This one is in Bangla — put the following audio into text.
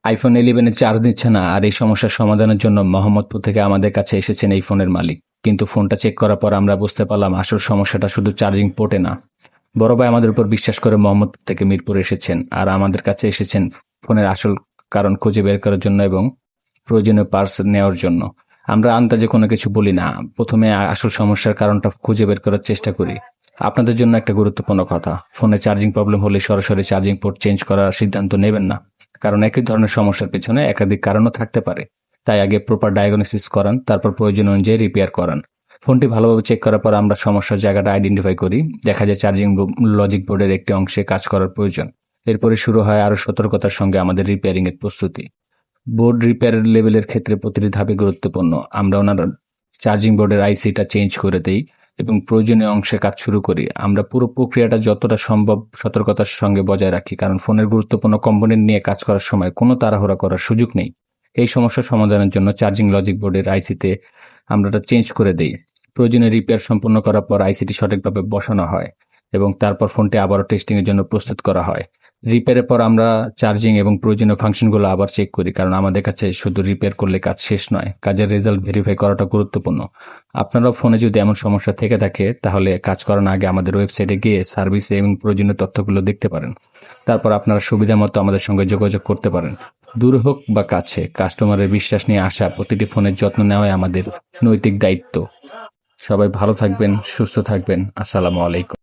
আইফোন 11 চার্জ নিচ্ছে না, আর এই সমস্যার সমাধানের জন্য মোহাম্মদপুর থেকে আমাদের কাছে এসেছেন এই ফোনের মালিক। কিন্তু ফোনটা চেক করার পর আমরা বুঝতে পারলাম আসল সমস্যাটা শুধু চার্জিং পোর্টে না। বড় ভাই আমাদের উপর বিশ্বাস করে মোহাম্মদপুর থেকে মিরপুর এসেছেন, আর আমাদের কাছে এসেছেন ফোনের আসল কারণ খুঁজে বের করার জন্য এবং প্রয়োজনীয় পার্টস নেওয়ার জন্য। আমরা আন্দাজে কোনো কিছু বলি না, প্রথমে আসল সমস্যার কারণটা খুঁজে বের করার চেষ্টা করি। আপনাদের জন্য একটা গুরুত্বপূর্ণ কথা, ফোনে চার্জিং প্রবলেম হলে সরাসরি চার্জিং পোর্ট চেঞ্জ করার সিদ্ধান্ত নেবেন না, কারণ একই ধরনের সমস্যার পেছনে একাধিক কারণও থাকতে পারে। তাই আগে প্রপার ডায়াগনোসিস করান, তারপর প্রয়োজন অনুযায়ী রিপেয়ার করান। ফোনটি ভালোভাবে চেক করার পর আমরা সমস্যার জায়গাটা আইডেন্টিফাই করি। দেখা যায় চার্জিং লজিক বোর্ডের একটি অংশে কাজ করার প্রয়োজন। এরপরে শুরু হয় আরও সতর্কতার সঙ্গে আমাদের রিপেয়ারিং এর প্রস্তুতি। বোর্ড রিপেয়ার লেভেলের ক্ষেত্রে প্রতিটি ধাপে গুরুত্বপূর্ণ। আমরা ওনার চার্জিং বোর্ডের আইসিটা চেঞ্জ করে দেই এবং প্রয়োজনীয় অংশে কাজ শুরু করি। আমরা পুরো প্রক্রিয়াটা যতটা সম্ভব সতর্কতার সঙ্গে বজায় রাখি, কারণ ফোনের গুরুত্বপূর্ণ কম্পোনেন্ট নিয়ে কাজ করার সময় কোনো তাড়াহুড়া করার সুযোগ নেই। এই সমস্যার সমাধানের জন্য চার্জিং লজিক বোর্ডের আইসিতে আমরা এটা চেঞ্জ করে দেই। প্রয়োজনীয় রিপেয়ার সম্পন্ন করার পর আইসিটি সঠিকভাবে বসানো হয় এবং তারপর ফোনটি আবারও টেস্টিংয়ের জন্য প্রস্তুত করা হয়। রিপেয়ারের পর আমরা চার্জিং এবং প্রয়োজনীয় ফাংশনগুলো আবার চেক করি, কারণ আমাদের কাছে শুধু রিপেয়ার করলে কাজ শেষ নয়, কাজের রেজাল্ট ভেরিফাই করাটা গুরুত্বপূর্ণ। আপনারাও ফোনে যদি এমন সমস্যা থেকে থাকে তাহলে কাজ করার আগে আমাদের ওয়েবসাইটে গিয়ে সার্ভিস এবং প্রয়োজনীয় তথ্যগুলো দেখতে পারেন। তারপর আপনারা সুবিধা মতো আমাদের সঙ্গে যোগাযোগ করতে পারেন। দূর হোক বা কাছে, কাস্টমারের বিশ্বাস নিয়ে আসা প্রতিটি ফোনের যত্ন নেওয়াই আমাদের নৈতিক দায়িত্ব। সবাই ভালো থাকবেন, সুস্থ থাকবেন। আসসালামু আলাইকুম।